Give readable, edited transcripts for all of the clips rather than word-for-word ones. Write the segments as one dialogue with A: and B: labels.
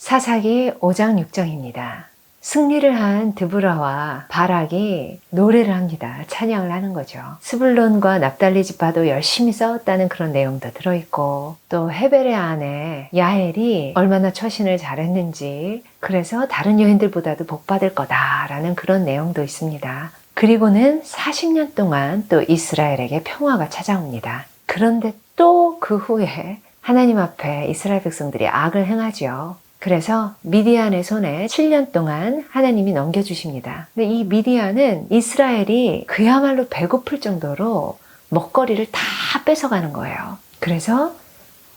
A: 사사기 5장 6장입니다. 승리를 한 드보라와 바락이 노래를 합니다. 찬양을 하는 거죠. 스불론과 납달리 지파도 열심히 싸웠다는 그런 내용도 들어있고, 또 헤벨의 아내 야엘이 얼마나 처신을 잘했는지, 그래서 다른 여인들보다도 복받을 거다라는 그런 내용도 있습니다. 그리고는 40년 동안 또 이스라엘에게 평화가 찾아옵니다. 그런데 또 그 후에 하나님 앞에 이스라엘 백성들이 악을 행하죠. 그래서 미디안의 손에 7년 동안 하나님이 넘겨주십니다. 근데 이 미디안은 이스라엘이 그야말로 배고플 정도로 먹거리를 다 뺏어가는 거예요. 그래서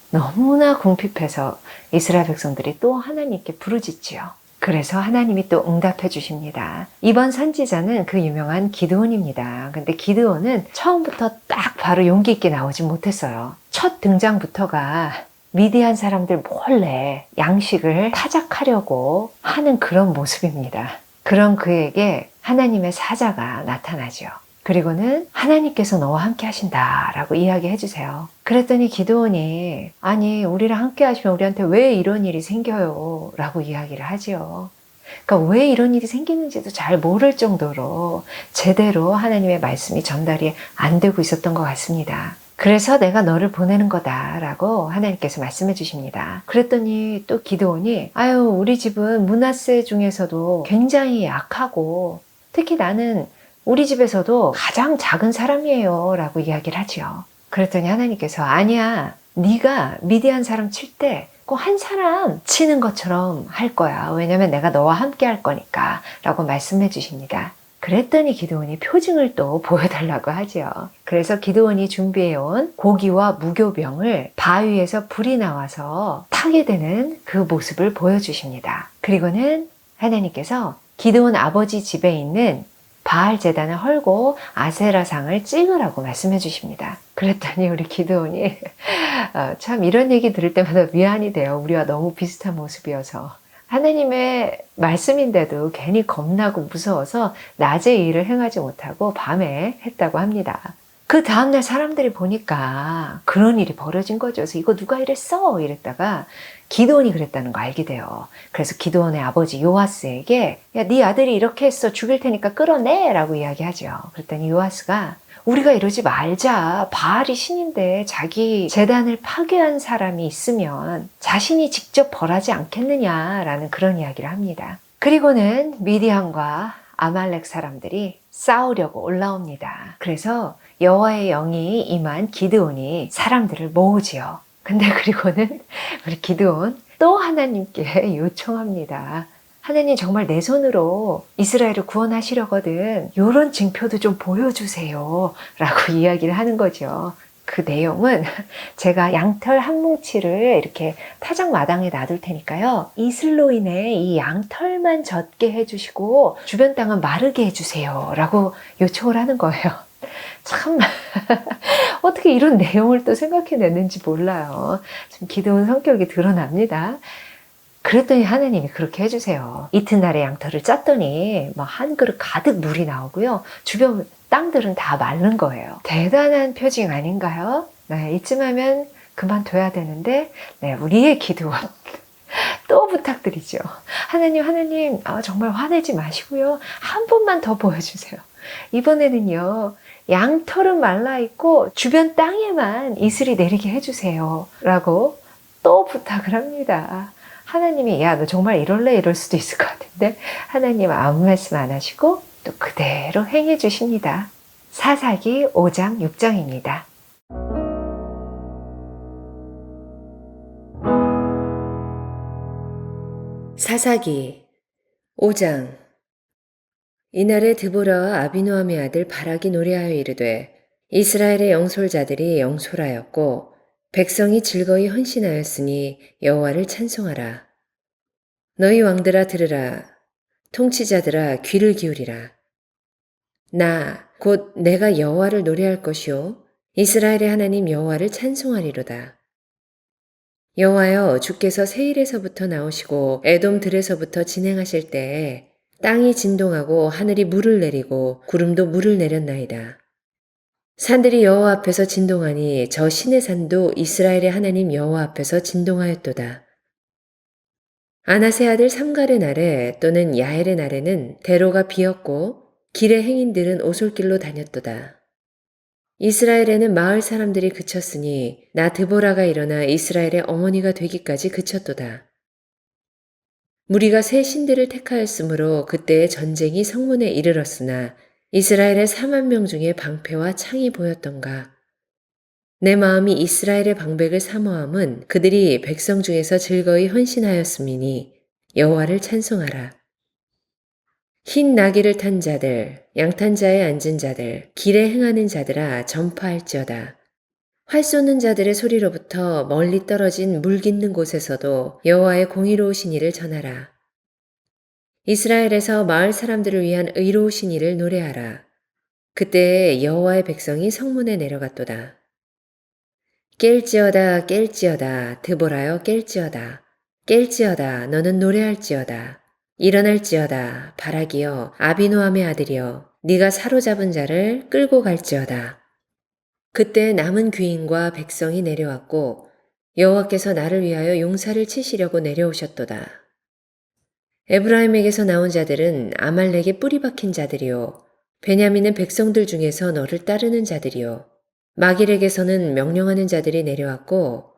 A: 너무나 궁핍해서 이스라엘 백성들이 또 하나님께 부르짖지요. 그래서 하나님이 또 응답해 주십니다. 이번 선지자는 그 유명한 기드온입니다. 근데 기드온은 처음부터 딱 바로 용기 있게 나오지 못했어요. 첫 등장부터가 미디안 사람들 몰래 양식을 타작하려고 하는 그런 모습입니다. 그런 그에게 하나님의 사자가 나타나죠. 그리고는 하나님께서 너와 함께 하신다라고 이야기해 주세요. 그랬더니 기드온이 아니 우리랑 함께 하시면 우리한테 왜 이런 일이 생겨요? 라고 이야기를 하지요. 그러니까 왜 이런 일이 생기는지도 잘 모를 정도로 제대로 하나님의 말씀이 전달이 안 되고 있었던 것 같습니다. 그래서 내가 너를 보내는 거다라고 하나님께서 말씀해 주십니다. 그랬더니 또 기드온이 아유 우리 집은 므낫세 중에서도 굉장히 약하고 특히 나는 우리 집에서도 가장 작은 사람이에요 라고 이야기를 하죠. 그랬더니 하나님께서 아니야 네가 미디안 사람 칠 때 꼭 한 사람 치는 것처럼 할 거야. 왜냐면 내가 너와 함께 할 거니까 라고 말씀해 주십니다. 그랬더니 기드온이 표징을 또 보여달라고 하죠. 그래서 기드온이 준비해온 고기와 무교병을 바위에서 불이 나와서 타게 되는 그 모습을 보여주십니다. 그리고는 하나님께서 기드온 아버지 집에 있는 바알 제단을 헐고 아세라상을 찍으라고 말씀해 주십니다. 그랬더니 우리 기드온이 참 이런 얘기 들을 때마다 위안이 돼요. 우리와 너무 비슷한 모습이어서. 하나님의 말씀인데도 괜히 겁나고 무서워서 낮에 일을 행하지 못하고 밤에 했다고 합니다. 그 다음날 사람들이 보니까 그런 일이 벌어진 거죠. 그래서 이거 누가 이랬어? 이랬다가 기드온이 그랬다는 거 알게 돼요. 그래서 기드온의 아버지 요아스에게 야, 네 아들이 이렇게 했어. 죽일 테니까 끌어내! 라고 이야기하죠. 그랬더니 요아스가 우리가 이러지 말자. 바알이 신인데 자기 제단을 파괴한 사람이 있으면 자신이 직접 벌하지 않겠느냐라는 그런 이야기를 합니다. 그리고는 미디안과 아말렉 사람들이 싸우려고 올라옵니다. 그래서 여호와의 영이 임한 기드온이 사람들을 모으지요. 근데 그리고는 우리 기드온 또 하나님께 요청합니다. 하나님 정말 내 손으로 이스라엘을 구원하시려거든 이런 징표도 좀 보여주세요 라고 이야기를 하는 거죠. 그 내용은 제가 양털 한 뭉치를 이렇게 타작 마당에 놔둘 테니까요. 이슬로 인해 이 양털만 젖게 해주시고 주변 땅은 마르게 해주세요 라고 요청을 하는 거예요. 참 어떻게 이런 내용을 또 생각해냈는지 몰라요. 좀 기드온 성격이 드러납니다. 그랬더니 하나님이 그렇게 해주세요. 이튿날에 양털을 짰더니 한 그릇 가득 물이 나오고요. 주변 땅들은 다 마른 거예요. 대단한 표징 아닌가요? 네, 이쯤 하면 그만둬야 되는데 우리의 기도원 또 부탁드리죠. 하나님 정말 화내지 마시고요. 한 번만 더 보여주세요. 이번에는요. 양털은 말라있고 주변 땅에만 이슬이 내리게 해주세요. 라고 또 부탁을 합니다. 하나님이 야 너 정말 이럴래? 이럴 수도 있을 것 같은데 하나님 아무 말씀 안 하시고 또 그대로 행해 주십니다. 사사기 5장 6장입니다.
B: 사사기 5장. 이날에 드보라와 아비노함의 아들 바락이 노래하여 이르되 이스라엘의 영솔자들이 영솔하였고 백성이 즐거이 헌신하였으니 여호와를 찬송하라. 너희 왕들아 들으라. 통치자들아 귀를 기울이라. 나 곧 내가 여호와를 노래할 것이요 이스라엘의 하나님 여호와를 찬송하리로다. 여호와여 주께서 세일에서부터 나오시고 에돔 들에서부터 진행하실 때에 땅이 진동하고 하늘이 물을 내리고 구름도 물을 내렸나이다. 산들이 여호와 앞에서 진동하니 저 신의 산도 이스라엘의 하나님 여호와 앞에서 진동하였도다. 아나세 아들 삼갈의 날에 또는 야엘의 날에는 대로가 비었고 길의 행인들은 오솔길로 다녔도다. 이스라엘에는 마을 사람들이 그쳤으니 나 드보라가 일어나 이스라엘의 어머니가 되기까지 그쳤도다. 무리가 새 신들을 택하였으므로 그때의 전쟁이 성문에 이르렀으나 이스라엘의 4만 명 중에 방패와 창이 보였던가. 내 마음이 이스라엘의 방백을 사모함은 그들이 백성 중에서 즐거이 헌신하였음이니 여호와를 찬송하라. 흰 나귀를 탄 자들, 양탄자에 앉은 자들, 길에 행하는 자들아 전파할지어다. 활 쏘는 자들의 소리로부터 멀리 떨어진 물 깃는 곳에서도 여호와의 공의로우신 일을 전하라. 이스라엘에서 마을 사람들을 위한 의로우신 일을 노래하라. 그때 여호와의 백성이 성문에 내려갔도다. 깰지어다 깰지어다 드보라여 깰지어다. 깰지어다 너는 노래할지어다. 일어날지어다 바라기여 아비노함의 아들이여 네가 사로잡은 자를 끌고 갈지어다. 그때 남은 귀인과 백성이 내려왔고 여호와께서 나를 위하여 용사를 치시려고 내려오셨도다. 에브라임에게서 나온 자들은 아말렉에 뿌리 박힌 자들이요 베냐민은 백성들 중에서 너를 따르는 자들이요 마길에게서는 명령하는 자들이 내려왔고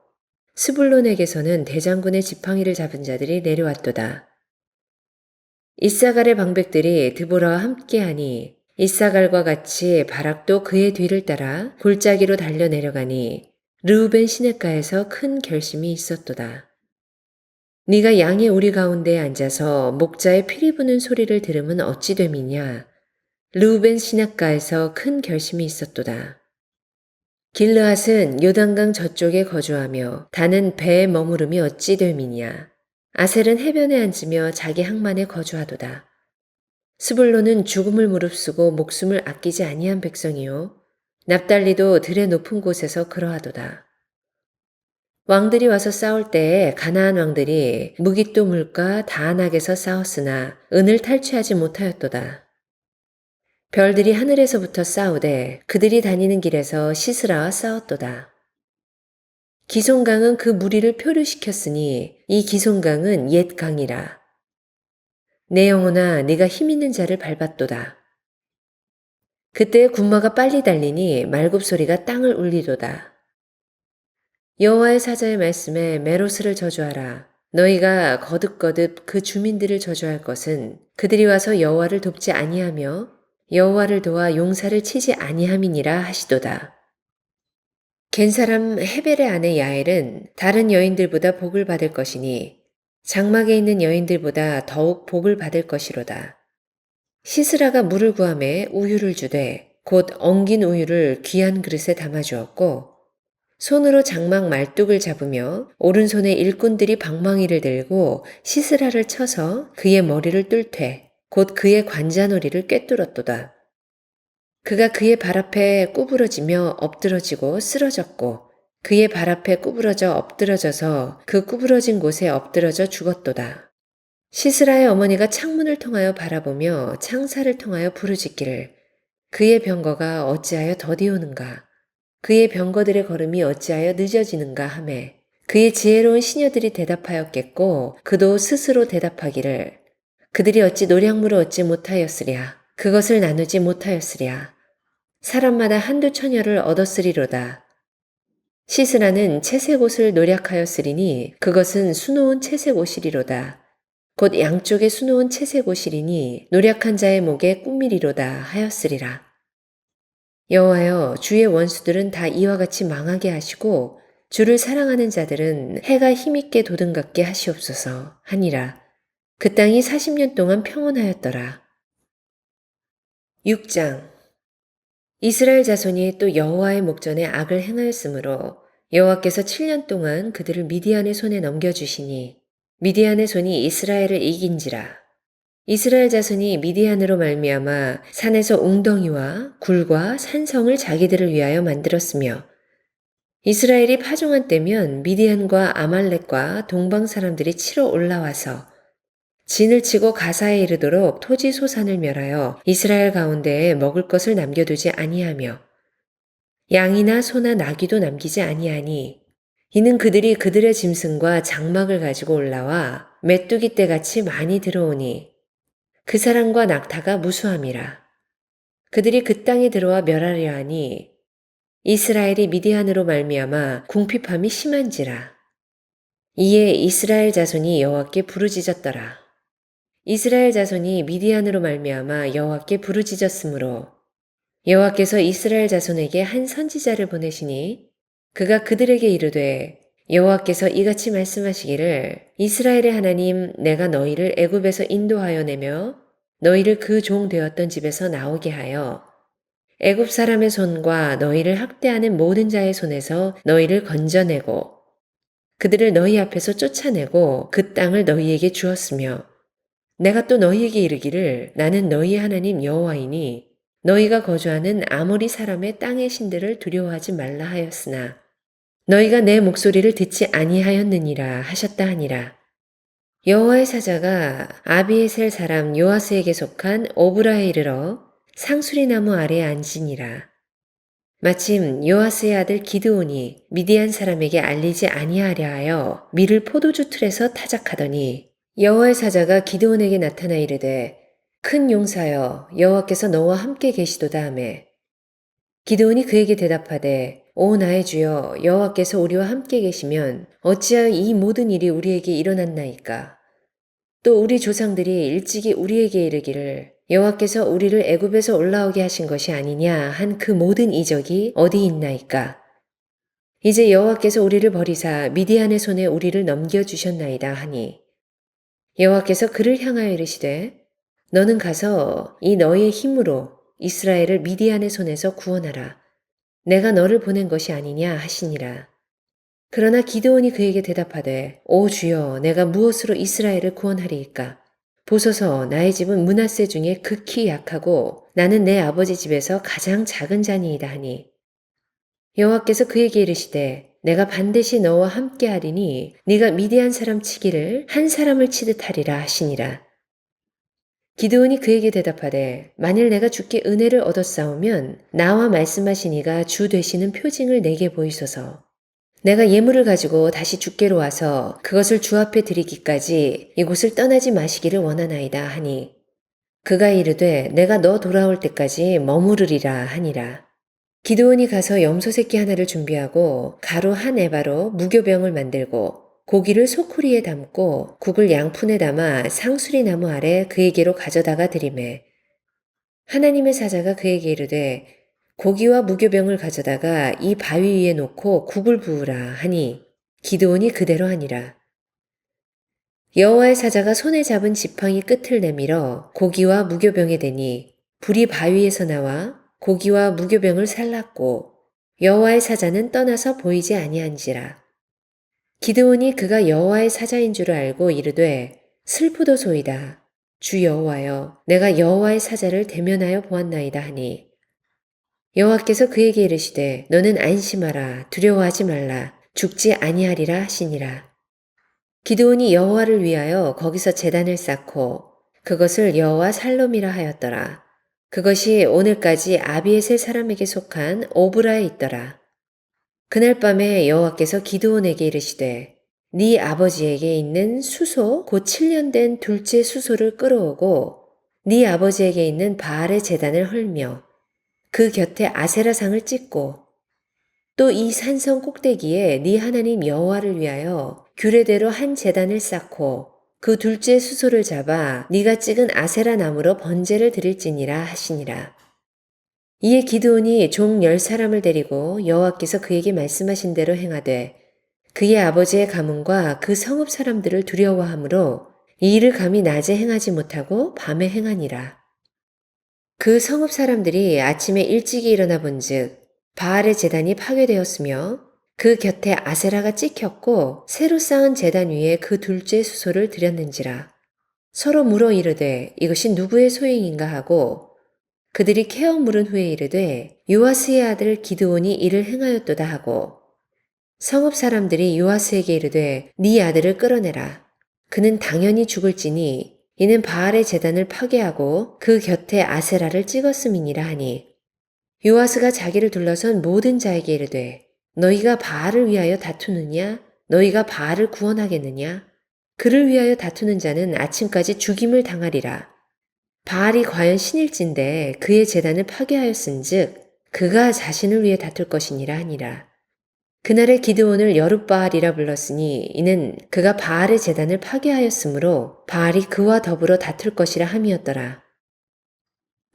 B: 스불론에게서는 대장군의 지팡이를 잡은 자들이 내려왔도다. 이사갈의 방백들이 드보라와 함께하니 이사갈과 같이 바락도 그의 뒤를 따라 골짜기로 달려 내려가니 르우벤 시냇가에서 큰 결심이 있었도다. 네가 양의 우리 가운데에 앉아서 목자의 피리 부는 소리를 들으면 어찌 됨이냐. 르우벤 시냇가에서 큰 결심이 있었도다. 길르앗은 요단강 저쪽에 거주하며 다는 배에 머무름이 어찌 됨이냐. 아셀은 해변에 앉으며 자기 항만에 거주하도다. 스불론은 죽음을 무릅쓰고 목숨을 아끼지 아니한 백성이요 납달리도 들의 높은 곳에서 그러하도다. 왕들이 와서 싸울 때에 가나안 왕들이 무깃도 물과 다안악에서 싸웠으나 은을 탈취하지 못하였도다. 별들이 하늘에서부터 싸우되 그들이 다니는 길에서 시스라와 싸웠도다. 기손강은 그 무리를 표류시켰으니 이 기손강은 옛 강이라. 내 영혼아 네가 힘있는 자를 밟았도다. 그때 군마가 빨리 달리니 말굽소리가 땅을 울리도다. 여호와의 사자의 말씀에 메로스를 저주하라. 너희가 거듭거듭 그 주민들을 저주할 것은 그들이 와서 여호와를 돕지 아니하며 여호와를 도와 용사를 치지 아니함이니라 하시도다. 겐사람 헤벨의 아내 야엘은 다른 여인들보다 복을 받을 것이니 장막에 있는 여인들보다 더욱 복을 받을 것이로다. 시스라가 물을 구하매 우유를 주되 곧 엉긴 우유를 귀한 그릇에 담아주었고 손으로 장막 말뚝을 잡으며 오른손에 일꾼들이 방망이를 들고 시스라를 쳐서 그의 머리를 뚫되 곧 그의 관자놀이를 꿰뚫었도다. 그가 그의 발 앞에 구부러지며 엎드러지고 쓰러졌고 그의 발 앞에 구부러져 엎드러져서 그 구부러진 곳에 엎드러져 죽었도다. 시스라의 어머니가 창문을 통하여 바라보며 창사를 통하여 부르짖기를 그의 병거가 어찌하여 더디오는가 그의 병거들의 걸음이 어찌하여 늦어지는가 하매 그의 지혜로운 시녀들이 대답하였겠고 그도 스스로 대답하기를 그들이 어찌 노량물을 얻지 못하였으랴 그것을 나누지 못하였으랴 사람마다 한두 처녀를 얻었으리로다. 시스라는 채색 옷을 노략하였으리니 그것은 수놓은 채색 옷이리로다. 곧 양쪽에 수놓은 채색 옷이리니 노략한 자의 목에 꿈미리로다 하였으리라. 여호와여 주의 원수들은 다 이와 같이 망하게 하시고 주를 사랑하는 자들은 해가 힘있게 도든갑게 하시옵소서 하니라. 그 땅이 40년 동안 평온하였더라. 6장 이스라엘 자손이 또 여호와의 목전에 악을 행하였으므로 여호와께서 7년 동안 그들을 미디안의 손에 넘겨주시니 미디안의 손이 이스라엘을 이긴지라. 이스라엘 자손이 미디안으로 말미암아 산에서 웅덩이와 굴과 산성을 자기들을 위하여 만들었으며 이스라엘이 파종한 때면 미디안과 아말렉과 동방 사람들이 치러 올라와서 진을 치고 가사에 이르도록 토지 소산을 멸하여 이스라엘 가운데에 먹을 것을 남겨두지 아니하며 양이나 소나 나귀도 남기지 아니하니 이는 그들이 그들의 짐승과 장막을 가지고 올라와 메뚜기 떼같이 많이 들어오니 그 사람과 낙타가 무수함이라. 그들이 그 땅에 들어와 멸하려 하니 이스라엘이 미디안으로 말미암아 궁핍함이 심한지라. 이에 이스라엘 자손이 여호와께 부르짖었더라. 이스라엘 자손이 미디안으로 말미암아 여호와께 부르짖었으므로 여호와께서 이스라엘 자손에게 한 선지자를 보내시니 그가 그들에게 이르되 여호와께서 이같이 말씀하시기를 이스라엘의 하나님 내가 너희를 애굽에서 인도하여 내며 너희를 그 종 되었던 집에서 나오게 하여 애굽 사람의 손과 너희를 학대하는 모든 자의 손에서 너희를 건져내고 그들을 너희 앞에서 쫓아내고 그 땅을 너희에게 주었으며 내가 또 너희에게 이르기를 나는 너희의 하나님 여호와이니 너희가 거주하는 아모리 사람의 땅의 신들을 두려워하지 말라 하였으나 너희가 내 목소리를 듣지 아니하였느니라 하셨다 하니라. 여호와의 사자가 아비에셀 사람 요아스에게 속한 오브라에 이르러 상수리 나무 아래에 앉으니라. 마침 요아스의 아들 기드온이 미디안 사람에게 알리지 아니하려 하여 밀을 포도주 틀에서 타작하더니 여호와의 사자가 기드온에게 나타나 이르되 큰 용사여 여호와께서 너와 함께 계시도다 하매 기드온이 그에게 대답하되 오 나의 주여 여호와께서 우리와 함께 계시면 어찌하여 이 모든 일이 우리에게 일어났나이까. 또 우리 조상들이 일찍이 우리에게 이르기를 여호와께서 우리를 애굽에서 올라오게 하신 것이 아니냐 한 그 모든 이적이 어디 있나이까. 이제 여호와께서 우리를 버리사 미디안의 손에 우리를 넘겨주셨나이다 하니 여호와께서 그를 향하여 이르시되 너는 가서 이 너의 힘으로 이스라엘을 미디안의 손에서 구원하라. 내가 너를 보낸 것이 아니냐 하시니라. 그러나 기드온이 그에게 대답하되 오 주여 내가 무엇으로 이스라엘을 구원하리이까. 보소서 나의 집은 므낫세 중에 극히 약하고 나는 내 아버지 집에서 가장 작은 자니이다 하니 여호와께서 그에게 이르시되 내가 반드시 너와 함께 하리니 네가 미디안 사람 치기를 한 사람을 치듯 하리라 하시니라. 기드온이 그에게 대답하되 만일 내가 주께 은혜를 얻었사오면 나와 말씀하신 이가 주 되시는 표징을 내게 보이소서. 내가 예물을 가지고 다시 주께로 와서 그것을 주 앞에 드리기까지 이곳을 떠나지 마시기를 원하나이다 하니 그가 이르되 내가 너 돌아올 때까지 머무르리라 하니라. 기드온이 가서 염소 새끼 하나를 준비하고 가루 한 에바로 무교병을 만들고 고기를 소쿠리에 담고 국을 양푼에 담아 상수리 나무 아래 그에게로 가져다가 드리매 하나님의 사자가 그에게 이르되 고기와 무교병을 가져다가 이 바위 위에 놓고 국을 부으라 하니 기드온이 그대로 하니라. 여호와의 사자가 손에 잡은 지팡이 끝을 내밀어 고기와 무교병에 대니 불이 바위에서 나와 고기와 무교병을 살랐고 여호와의 사자는 떠나서 보이지 아니한지라. 기드온이 그가 여호와의 사자인 줄 알고 이르되 슬프도소이다. 주 여호와여 내가 여호와의 사자를 대면하여 보았나이다 하니 여호와께서 그에게 이르시되 너는 안심하라 두려워하지 말라 죽지 아니하리라 하시니라. 기드온이 여호와를 위하여 거기서 제단을 쌓고 그것을 여호와 살롬이라 하였더라. 그것이 오늘까지 아비에셀 사람에게 속한 오브라에 있더라. 그날 밤에 여호와께서 기드온에게 이르시되 네 아버지에게 있는 수소 곧 7년 된 둘째 수소를 끌어오고 네 아버지에게 있는 바알의 제단을 헐며 그 곁에 아세라상을 찍고 또 이 산성 꼭대기에 네 하나님 여호와를 위하여 규례대로 한 제단을 쌓고 그 둘째 수소를 잡아 네가 찍은 아세라 나무로 번제를 드릴지니라 하시니라. 이에 기드온이 종 10사람을 데리고 여호와께서 그에게 말씀하신 대로 행하되 그의 아버지의 가문과 그 성읍 사람들을 두려워하므로 이 일을 감히 낮에 행하지 못하고 밤에 행하니라. 그 성읍 사람들이 아침에 일찍이 일어나 본즉 바알의 제단이 파괴되었으며 그 곁에 아세라가 찍혔고 새로 쌓은 제단 위에 그 둘째 수소를 드렸는지라. 서로 물어 이르되 이것이 누구의 소행인가 하고 그들이 캐어 물은 후에 이르되 요아스의 아들 기드온이 이를 행하였도다 하고 성읍 사람들이 요아스에게 이르되 네 아들을 끌어내라. 그는 당연히 죽을지니 이는 바알의 제단을 파괴하고 그 곁에 아세라를 찍었음이니라 하니 요아스가 자기를 둘러선 모든 자에게 이르되 너희가 바알을 위하여 다투느냐? 너희가 바알을 구원하겠느냐? 그를 위하여 다투는 자는 아침까지 죽임을 당하리라. 바알이 과연 신일진데 그의 제단을 파괴하였은즉 그가 자신을 위해 다툴 것이니라 하니라. 그날에 기드온을 여룻바알이라 불렀으니 이는 그가 바알의 제단을 파괴하였으므로 바알이 그와 더불어 다툴 것이라 함이었더라.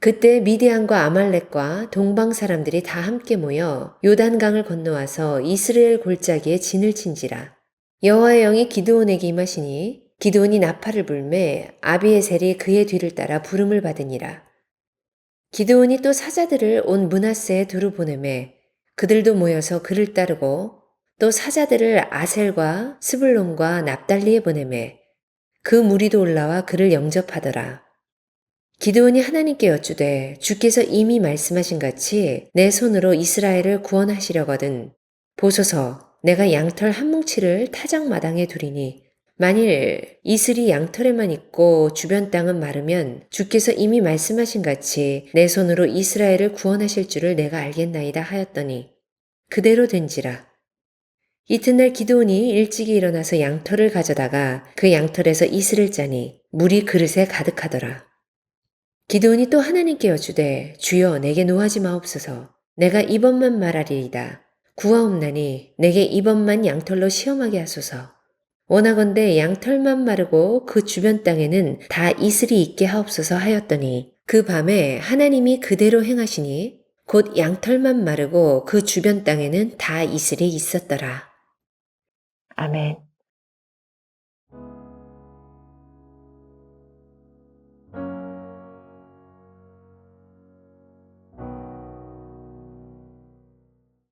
B: 그때 미디안과 아말렉과 동방 사람들이 다 함께 모여 요단강을 건너와서 이스라엘 골짜기에 진을 친지라. 여호와의 영이 기드온에게 임하시니 기드온이 나팔을 불매 아비에셀이 그의 뒤를 따라 부름을 받으니라. 기드온이 또 사자들을 온 므낫세에 두루 보내매 그들도 모여서 그를 따르고 또 사자들을 아셀과 스불론과 납달리에 보내매 그 무리도 올라와 그를 영접하더라. 기드온이 하나님께 여쭈되 주께서 이미 말씀하신 같이 내 손으로 이스라엘을 구원하시려거든 보소서 내가 양털 한 뭉치를 타작마당에 두리니 만일 이슬이 양털에만 있고 주변 땅은 마르면 주께서 이미 말씀하신 같이 내 손으로 이스라엘을 구원하실 줄을 내가 알겠나이다 하였더니 그대로 된지라. 이튿날 기드온이 일찍이 일어나서 양털을 가져다가 그 양털에서 이슬을 짜니 물이 그릇에 가득하더라. 기드온이 또 하나님께 여쭈되 주여 내게 노하지 마옵소서 내가 이번만 말하리이다. 구하옵나니 내게 이번만 양털로 시험하게 하소서. 원하건대 양털만 마르고 그 주변 땅에는 다 이슬이 있게 하옵소서 하였더니 그 밤에 하나님이 그대로 행하시니 곧 양털만 마르고 그 주변 땅에는 다 이슬이 있었더라.
A: 아멘.